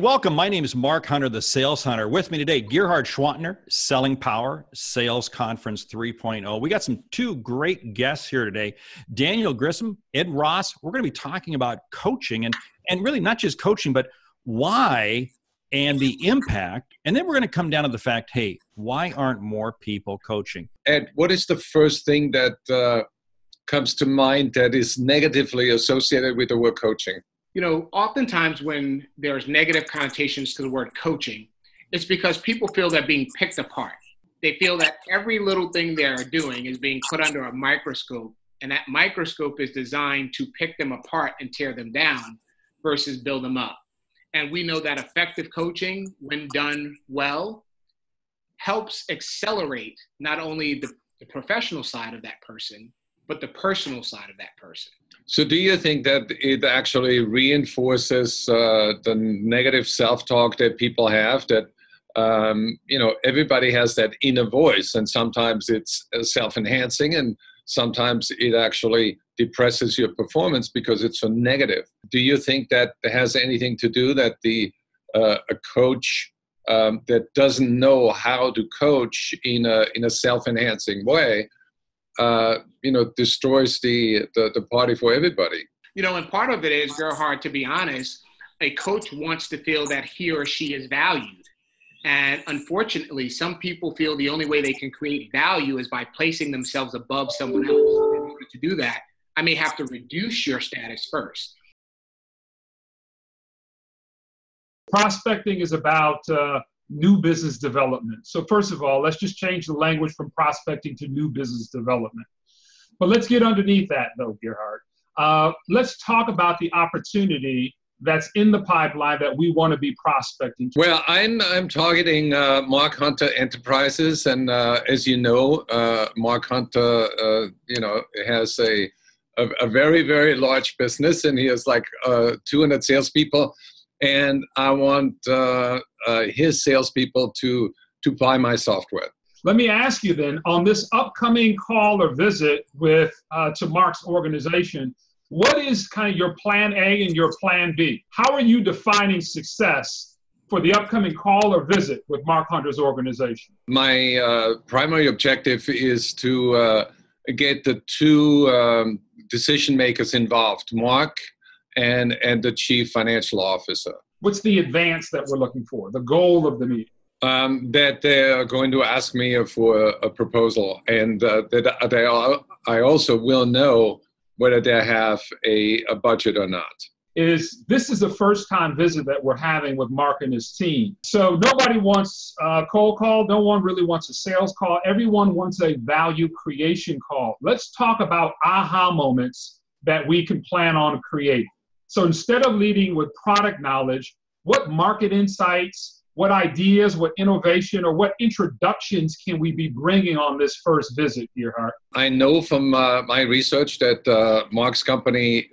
welcome. My name is Mark Hunter, the Sales Hunter. With me today, Gerhard Gschwandtner, Selling Power, Sales Conference 3.0. We got two great guests here today, Daniel Grissom, Ed Ross. We're going to be talking about coaching and really not just coaching, but why and the impact. And then we're going to come down to the fact, hey, why aren't more people coaching? Ed, what is the first thing that comes to mind that is negatively associated with the word coaching? You know, oftentimes when there's negative connotations to the word coaching, it's because people feel they're being picked apart. They feel that every little thing they're doing is being put under a microscope, and that microscope is designed to pick them apart and tear them down versus build them up. And we know that effective coaching, when done well, helps accelerate not only the professional side of that person, but the personal side of that person. So do you think that it actually reinforces the negative self-talk that people have, that, everybody has that inner voice, and sometimes it's self-enhancing and sometimes it actually depresses your performance because it's so negative? Do you think that has anything to do that a coach that doesn't know how to coach in a self-enhancing way destroys the party for everybody? And part of it is, Gerhard, to be honest, a coach wants to feel that he or she is valued. And unfortunately, some people feel the only way they can create value is by placing themselves above someone else. In order to do that, I may have to reduce your status first. Prospecting is about new business development. So first of all, let's just change the language from prospecting to new business development. But let's get underneath that though, Gerhard. Let's talk about the opportunity that's in the pipeline that we want to be prospecting to. Well, I'm targeting Mark Hunter Enterprises, and as you know, Mark Hunter, has a very, very large business, and he has like 200 salespeople. And I want his salespeople to buy my software. Let me ask you then, on this upcoming call or visit to Mark's organization, what is kind of your plan A and your plan B? How are you defining success for the upcoming call or visit with Mark Hunter's organization? My primary objective is to get the two decision makers involved, Mark and the chief financial officer. What's the advance that we're looking for, the goal of the meeting? That they're going to ask me for a proposal, and that I also will know whether they have a budget or not. This is the first time visit that we're having with Mark and his team. So nobody wants a cold call. No one really wants a sales call. Everyone wants a value creation call. Let's talk about aha moments that we can plan on creating. So instead of leading with product knowledge, what market insights, what ideas, what innovation, or what introductions can we be bringing on this first visit, Gerhard? I know from my research that Mark's company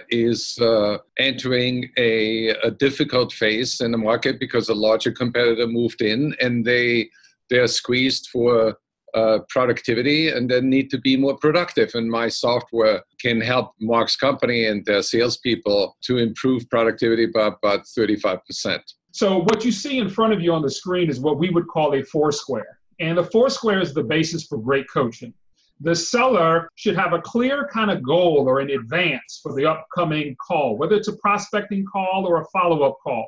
is entering a difficult phase in the market because a larger competitor moved in, and they're squeezed for productivity and then need to be more productive. And my software can help Mark's company and their salespeople to improve productivity by about 35%. So what you see in front of you on the screen is what we would call a Foursquare. And the Foursquare is the basis for great coaching. The seller should have a clear kind of goal or an advance for the upcoming call, whether it's a prospecting call or a follow-up call.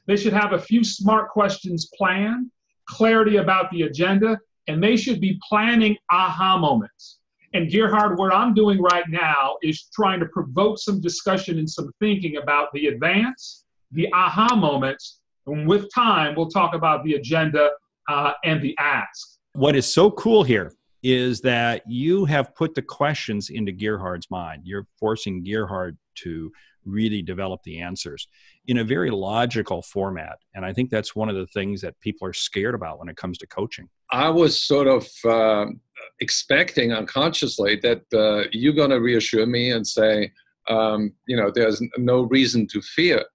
They should have a few smart questions planned, clarity about the agenda, and they should be planning aha moments. And Gerhard, what I'm doing right now is trying to provoke some discussion and some thinking about the advance, the aha moments, and with time, we'll talk about the agenda and the ask. What is so cool here is that you have put the questions into Gerhard's mind. You're forcing Gerhard to really develop the answers in a very logical format. And I think that's one of the things that people are scared about when it comes to coaching. I was sort of expecting unconsciously that you're going to reassure me and say, there's no reason to fear.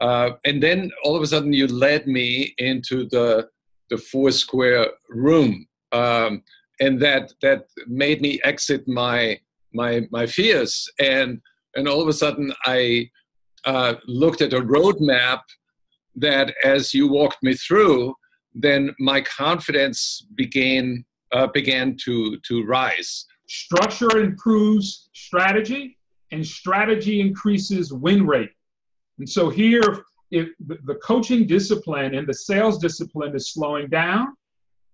And then all of a sudden you led me into the Foursquare room. And that made me exit my fears. And all of a sudden I looked at a roadmap that as you walked me through, then my confidence began to rise. Structure improves strategy, and strategy increases win rate. And so here, if the coaching discipline and the sales discipline is slowing down,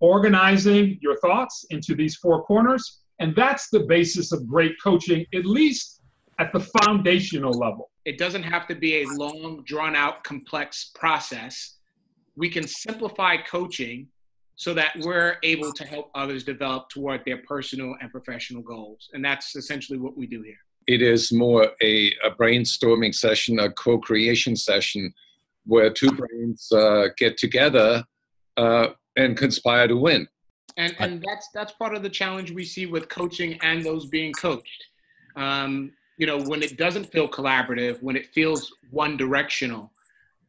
organizing your thoughts into these four corners, and that's the basis of great coaching, at least at the foundational level. It doesn't have to be a long, drawn-out, complex process. We can simplify coaching so that we're able to help others develop toward their personal and professional goals. And that's essentially what we do here. It is more a brainstorming session, a co-creation session, where two brains get together and conspire to win. And that's part of the challenge we see with coaching and those being coached. You know, when it doesn't feel collaborative, when it feels one-directional,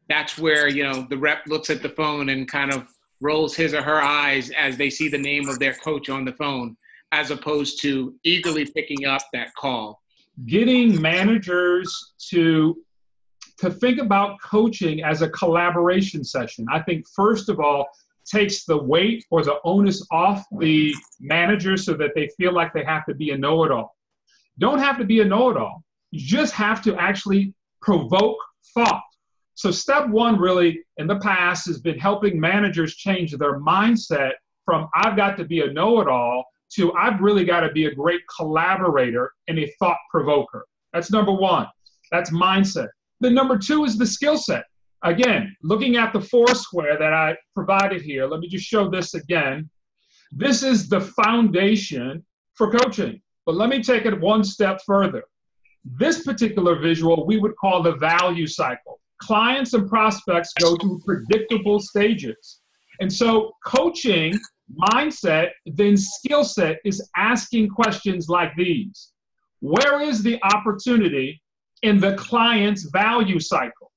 that's where, you know, the rep looks at the phone and kind of rolls his or her eyes as they see the name of their coach on the phone, as opposed to eagerly picking up that call. Getting managers to think about coaching as a collaboration session, I think, first of all, takes the weight or the onus off the manager so that they feel like they have to be a know-it-all. Don't have to be a know-it-all. You just have to actually provoke thought. So step one really in the past has been helping managers change their mindset from I've got to be a know-it-all to I've really got to be a great collaborator and a thought provoker. That's number one. That's mindset. Then number two is the skill set. Again, looking at the Foursquare that I provided here, let me just show this again. This is the foundation for coaching. But let me take it one step further. This particular visual we would call the value cycle. Clients and prospects go through predictable stages. And so coaching, mindset, then skill set is asking questions like these. Where is the opportunity in the client's value cycle?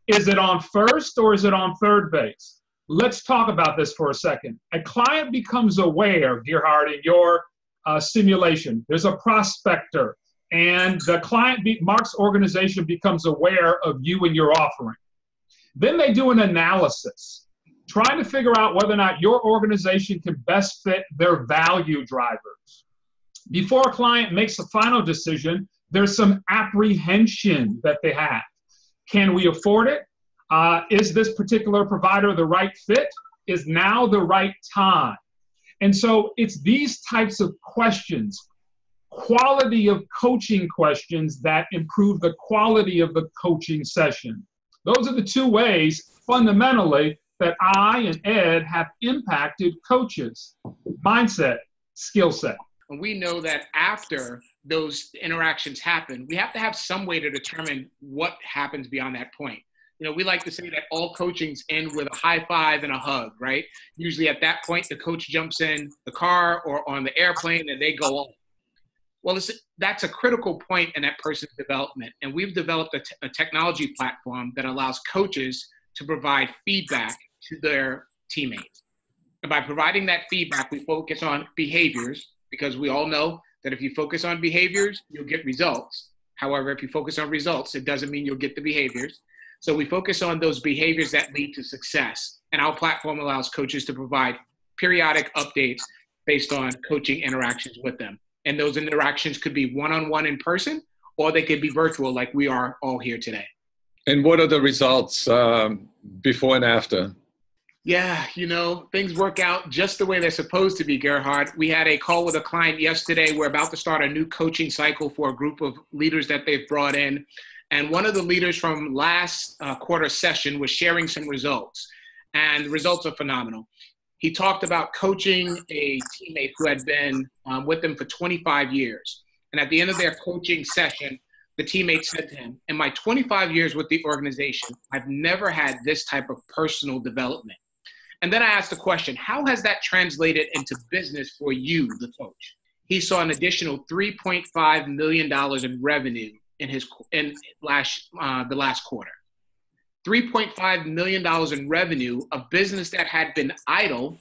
Is it on first or is it on third base? Let's talk about this for a second. A client becomes aware, Gerhard, in your simulation. There's a prospector, and the client, Mark's organization, becomes aware of you and your offering. Then they do an analysis, trying to figure out whether or not your organization can best fit their value drivers. Before a client makes a final decision, there's some apprehension that they have. Can we afford it? Is this particular provider the right fit? Is now the right time? And so it's these types of questions, quality of coaching questions, that improve the quality of the coaching session. Those are the two ways, fundamentally, that I and Ed have impacted coaches: mindset, skill set. And we know that after those interactions happen, we have to have some way to determine what happens beyond that point. You know, we like to say that all coachings end with a high five and a hug, right? Usually at that point, the coach jumps in the car or on the airplane and they go on. Well, that's a critical point in that person's development. And we've developed a technology platform that allows coaches to provide feedback to their teammates. And by providing that feedback, we focus on behaviors, because we all know that if you focus on behaviors, you'll get results. However, if you focus on results, it doesn't mean you'll get the behaviors. So we focus on those behaviors that lead to success. And our platform allows coaches to provide periodic updates based on coaching interactions with them. And those interactions could be one-on-one in person, or they could be virtual like we are all here today. And what are the results before and after? Yeah, you know, things work out just the way they're supposed to be, Gerhard. We had a call with a client yesterday. We're about to start a new coaching cycle for a group of leaders that they've brought in. And one of the leaders from last quarter session was sharing some results. And the results are phenomenal. He talked about coaching a teammate who had been with them for 25 years. And at the end of their coaching session, the teammate said to him, in my 25 years with the organization, I've never had this type of personal development. And then I asked the question, how has that translated into business for you, the coach? He saw an additional $3.5 million in revenue in the last quarter. $3.5 million in revenue, a business that had been idle,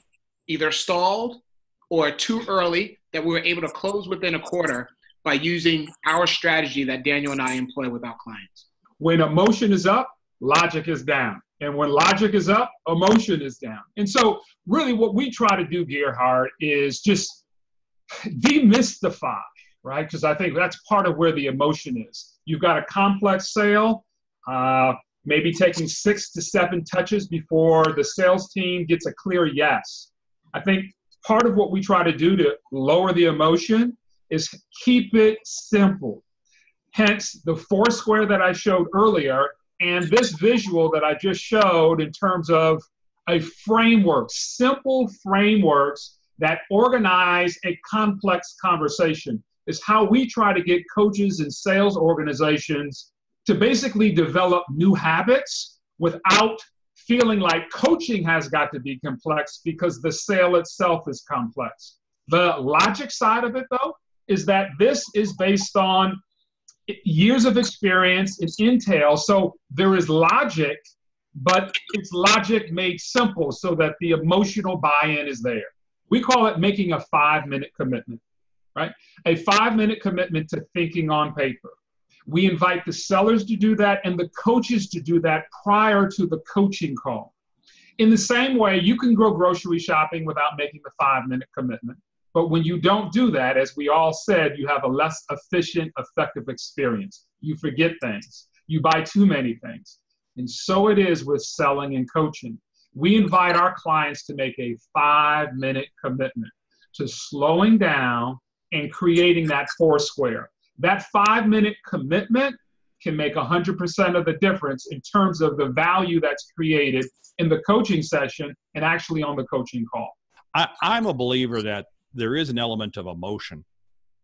either stalled or too early, that we were able to close within a quarter by using our strategy that Daniel and I employ with our clients. When emotion is up, logic is down. And when logic is up, emotion is down. And so really what we try to do, Gerhard, is just demystify, right? Because I think that's part of where the emotion is. You've got a complex sale, maybe taking 6 to 7 touches before the sales team gets a clear yes. I think part of what we try to do to lower the emotion is keep it simple. Hence the Foursquare that I showed earlier and this visual that I just showed in terms of a framework, simple frameworks that organize a complex conversation is how we try to get coaches and sales organizations to basically develop new habits without feeling like coaching has got to be complex because the sale itself is complex. The logic side of it, though, is that this is based on years of experience, it's intel, so there is logic, but it's logic made simple so that the emotional buy-in is there. We call it making a 5-minute commitment, right? A 5-minute commitment to thinking on paper. We invite the sellers to do that and the coaches to do that prior to the coaching call. In the same way, you can go grocery shopping without making the 5-minute commitment. But when you don't do that, as we all said, you have a less efficient, effective experience. You forget things. You buy too many things. And so it is with selling and coaching. We invite our clients to make a 5-minute commitment to slowing down and creating that Foursquare. That 5-minute commitment can make 100% of the difference in terms of the value that's created in the coaching session and actually on the coaching call. I'm a believer that there is an element of emotion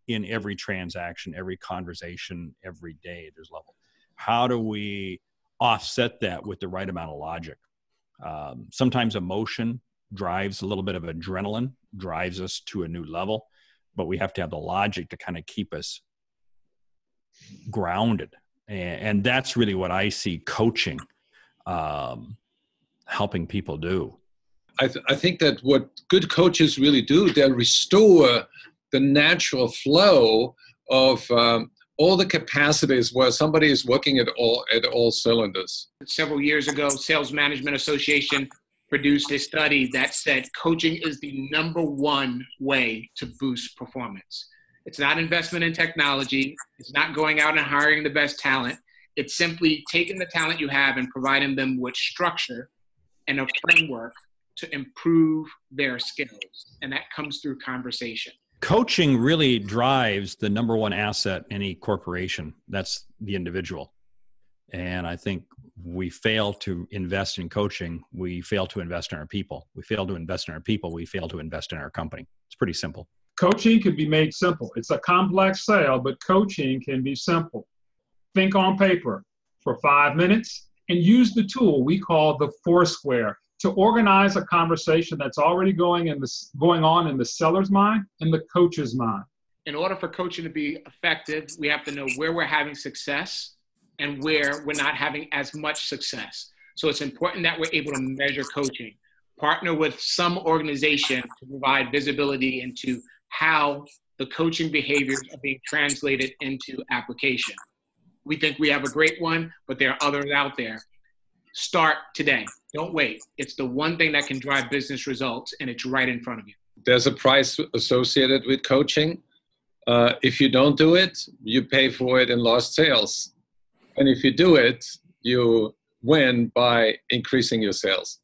in every transaction, every conversation, every day. There's level. How do we offset that with the right amount of logic? Sometimes emotion drives a little bit of adrenaline, drives us to a new level, but we have to have the logic to kind of keep us grounded. And that's really what I see coaching helping people do. I think that what good coaches really do, they restore the natural flow of all the capacities where somebody is working at all cylinders. Several years ago, Sales Management Association produced a study that said coaching is the #1 way to boost performance. It's not investment in technology. It's not going out and hiring the best talent. It's simply taking the talent you have and providing them with structure and a framework to improve their skills. And that comes through conversation. Coaching really drives the #1 asset in any corporation. That's the individual. And I think we fail to invest in coaching. We fail to invest in our people. We fail to invest in our people. We fail to invest in our company. It's pretty simple. Coaching can be made simple. It's a complex sale, but coaching can be simple. Think on paper for 5 minutes and use the tool we call the Foursquare to organize a conversation that's already going on in the seller's mind and the coach's mind. In order for coaching to be effective, we have to know where we're having success and where we're not having as much success. So it's important that we're able to measure coaching, partner with some organization to provide visibility into how the coaching behaviors are being translated into application. We think we have a great one, but there are others out there. Start today. Don't wait. It's the one thing that can drive business results, and it's right in front of you. There's a price associated with coaching. If you don't do it, you pay for it in lost sales. And if you do it, you win by increasing your sales.